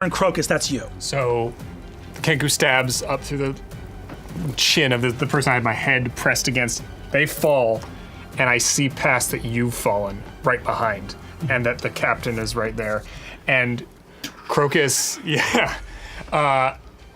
And Crokas, that's you. So Kenku stabs up through the chin of the person I had my head pressed against. They fall, and I see past that you've fallen right behind, and that the captain is right there. And Crokas,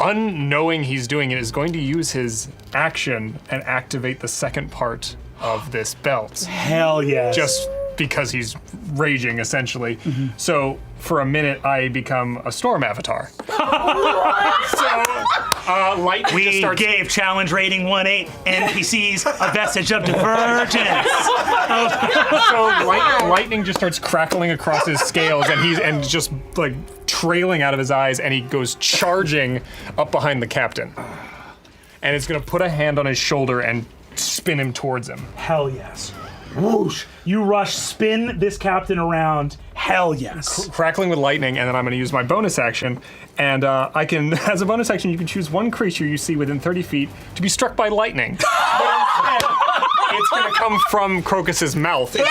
unknowing he's doing it, is going to use his action and activate the second part of this belt. Hell yes. Just because he's raging, essentially. So for a minute, I become a storm avatar. Lightning We just starts... gave challenge rating 1.8 NPCs a vestige of divergence. So lightning just starts crackling across his scales, and he's just like trailing out of his eyes, and he goes charging up behind the captain. And it's gonna put a hand on his shoulder and spin him towards him. Hell yes. Whoosh. You rush, spin this captain around. Hell yes. Crackling with lightning, and then I'm going to use my bonus action. And I can, as a bonus action, you can choose one creature you see within 30 feet to be struck by lightning. But instead, it's going to come from Crocus's mouth. Like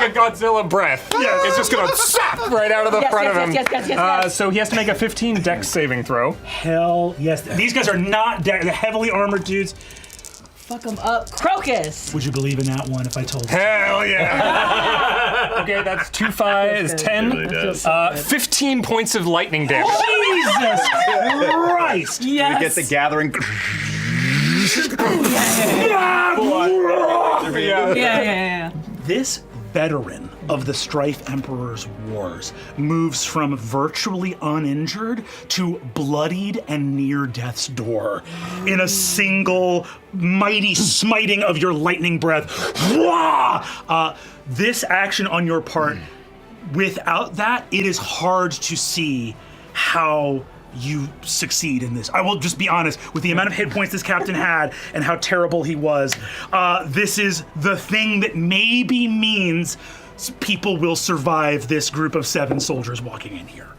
a Godzilla breath. Yes. It's just going to zap right out of the front of him. Yes. So he has to make a 15 dex saving throw. Hell yes. These guys are not they're heavily armored dudes. Fuck him up. Crocus! Would you believe in that one if I told you? Hell yeah! Okay, that's 2, 5, is 10. Really does. 15 points of lightning damage. Jesus Christ! Yes! We get the gathering. Yeah. This veteran of the Strife Emperor's wars moves from virtually uninjured to bloodied and near death's door in a single mighty smiting of your lightning breath. This action on your part, without that, it is hard to see how you succeed in this. I will just be honest, with the amount of hit points this captain had and how terrible he was, this is the thing that maybe means people will survive this group of 7 soldiers walking in here.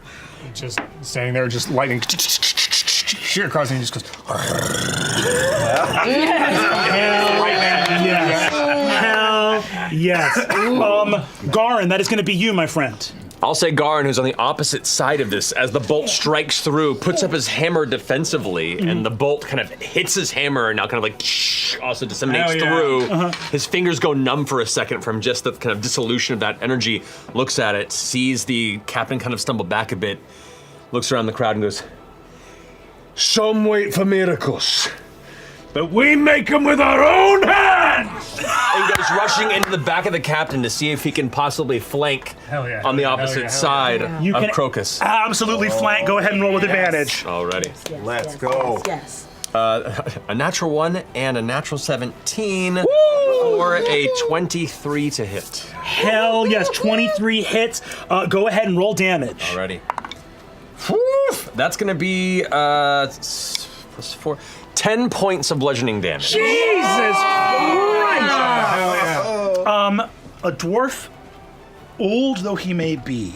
Just standing there, just lightning shoot across, and he just goes. Hell yes. Garen, that is going to be you, my friend. I'll say Garen, who's on the opposite side of this, as the bolt strikes through, puts up his hammer defensively, and the bolt kind of hits his hammer and now kind of like also disseminates through. His fingers go numb for a second from just the kind of dissolution of that energy, looks at it, sees the captain kind of stumble back a bit, looks around the crowd and goes, "Some wait for miracles, but we make them with our own hands!" And goes rushing into the back of the captain to see if he can possibly flank on the opposite side of Crokas. Absolutely flank. Go ahead and roll with advantage. Alrighty. Let's go. Yes. A natural 1 and a natural 17 for a 23 to hit. Hell yes, 23 hits. Go ahead and roll damage. Alrighty. That's gonna be plus 4. 10 points of bludgeoning damage. Jesus Christ! A dwarf, old though he may be,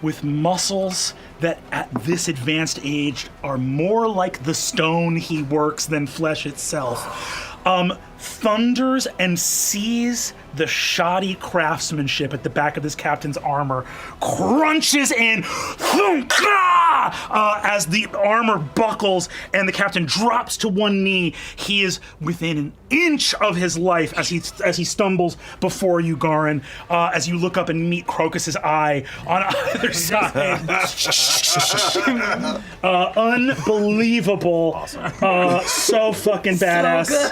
with muscles that at this advanced age are more like the stone he works than flesh itself, thunders and sees the shoddy craftsmanship at the back of this captain's armor, crunches in as the armor buckles and the captain drops to one knee. He is within an inch of his life as he stumbles before you, Garen, as you look up and meet Crocus's eye on either side. Unbelievable. Awesome. So fucking badass. So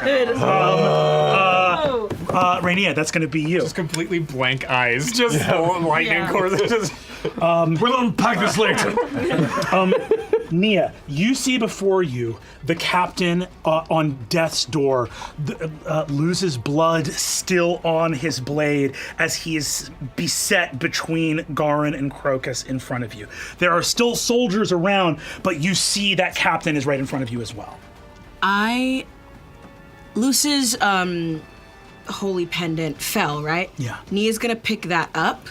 good. Rainier, that's gonna be you. Just completely blank eyes, just full of lightning courses. We'll unpack this later. Nia, you see before you the captain on death's door loses blood still on his blade as he is beset between Garen and Crokas in front of you. There are still soldiers around, but you see that captain is right in front of you as well. Luce's holy pendant fell, right? Yeah. Nia's gonna pick that up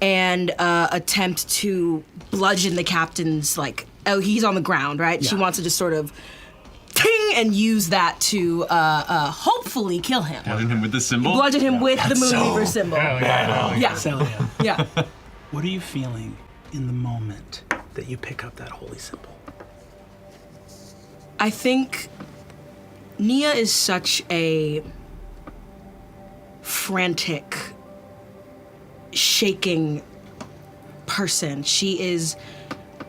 and attempt to bludgeon the captain's, he's on the ground, right? Yeah. She wants to just sort of ting and use that to hopefully kill him. Bludgeon him with the symbol? Bludgeon him with the Moonweaver symbol. Yeah. Yeah. What are you feeling in the moment that you pick up that holy symbol? I think Nia is such a frantic, shaking person. She is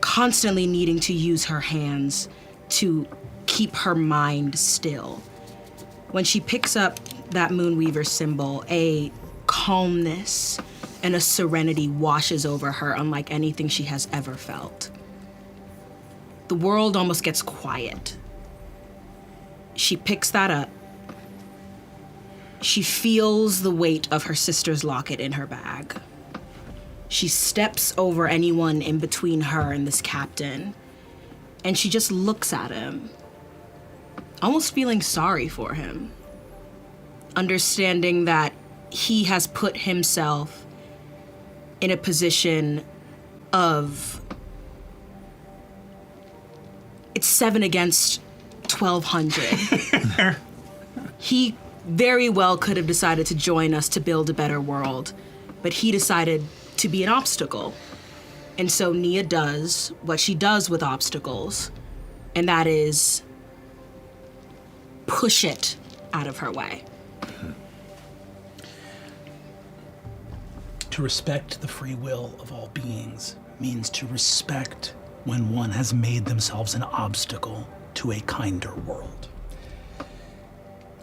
constantly needing to use her hands to keep her mind still. When she picks up that Moonweaver symbol, a calmness and a serenity washes over her unlike anything she has ever felt. The world almost gets quiet. She picks that up. She feels the weight of her sister's locket in her bag. She steps over anyone in between her and this captain, and she just looks at him, almost feeling sorry for him, understanding that he has put himself in a position of, it's 7 against 1,200. He very well could have decided to join us to build a better world, but he decided to be an obstacle. And so Nia does what she does with obstacles, and that is push it out of her way. To respect the free will of all beings means to respect when one has made themselves an obstacle to a kinder world.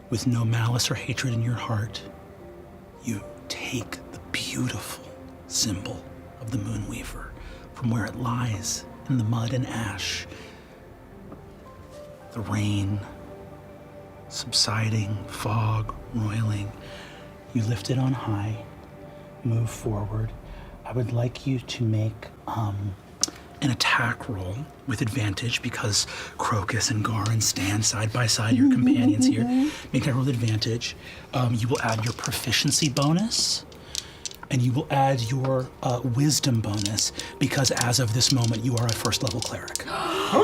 With no malice or hatred in your heart, you take the beautiful symbol of the Moonweaver from where it lies in the mud and ash. The rain, subsiding, fog, roiling. You lift it on high, move forward. I would like you to make an attack roll with advantage because Crokas and Garen stand side by side, your companions here. Make that roll with advantage. You will add your proficiency bonus, and you will add your wisdom bonus because as of this moment, you are a first level cleric. Level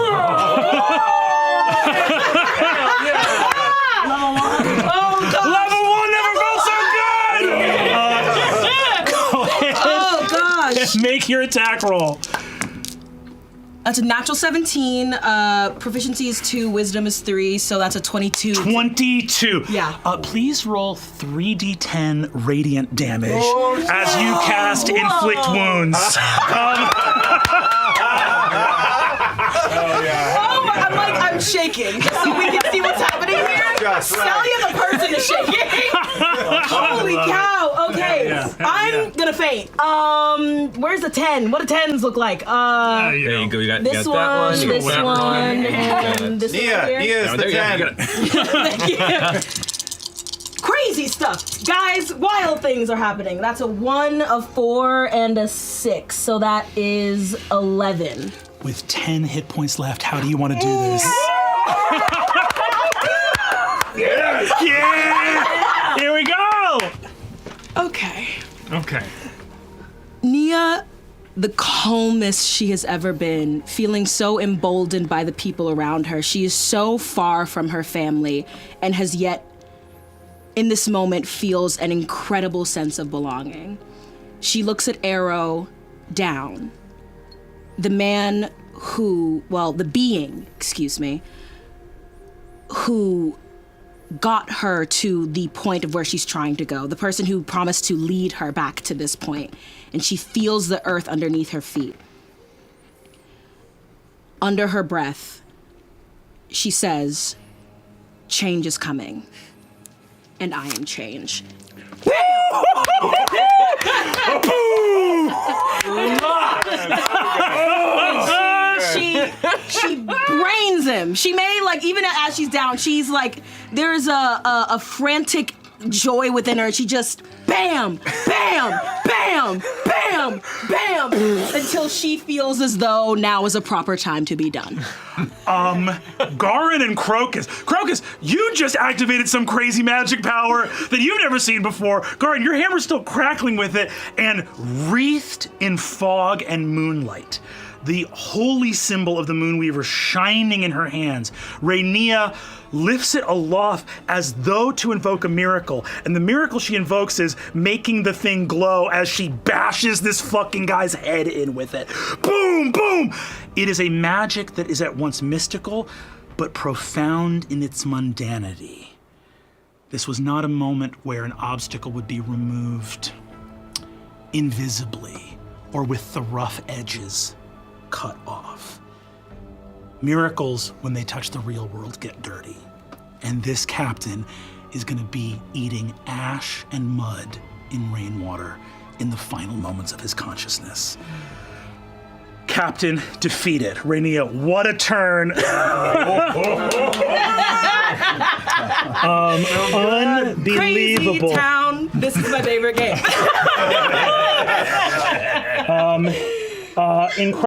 1 never felt so good! Oh, gosh. Make your attack roll. That's a natural 17, proficiency is 2, wisdom is 3, so that's a 22. 22. Yeah. Please roll 3d10 radiant damage as you cast inflict wounds. I'm shaking, just so we can see what's happening here. Celia the person is shaking. Holy cow, okay. I'm gonna faint. Where's the 10? What do 10s look like? There you go. You got This that one, you got this that one, and this one Nia, here. Nia's the 10. Thank you. Crazy stuff. Guys, wild things are happening. That's a 1, a 4, and a 6, so that is 11. With 10 hit points left, how do you want to do this? Yeah! Here we go! Okay. Okay. Nia, the calmest she has ever been, feeling so emboldened by the people around her. She is so far from her family and has yet, in this moment, feels an incredible sense of belonging. She looks at Arrow down. The being, who got her to the point of where she's trying to go, the person who promised to lead her back to this point, and she feels the earth underneath her feet. Under her breath, she says, "Change is coming, and I am change." She brains him. She may, even as she's down, she's there's a frantic joy within her. She just bam, bam, bam, bam, bam, until she feels as though now is a proper time to be done. Garen and Crokas. Crokas, you just activated some crazy magic power that you've never seen before. Garen, your hammer's still crackling with it, and wreathed in fog and moonlight, the holy symbol of the Moonweaver shining in her hands. Rhaenyra lifts it aloft as though to invoke a miracle. And the miracle she invokes is making the thing glow as she bashes this fucking guy's head in with it. Boom, boom! It is a magic that is at once mystical, but profound in its mundanity. This was not a moment where an obstacle would be removed invisibly or with the rough edges cut off. Miracles, when they touch the real world, get dirty. And this captain is gonna be eating ash and mud in rainwater in the final moments of his consciousness. Captain defeated. Rhaenyra, what a turn. Unbelievable. Crazy town. This is my favorite game. Incredible.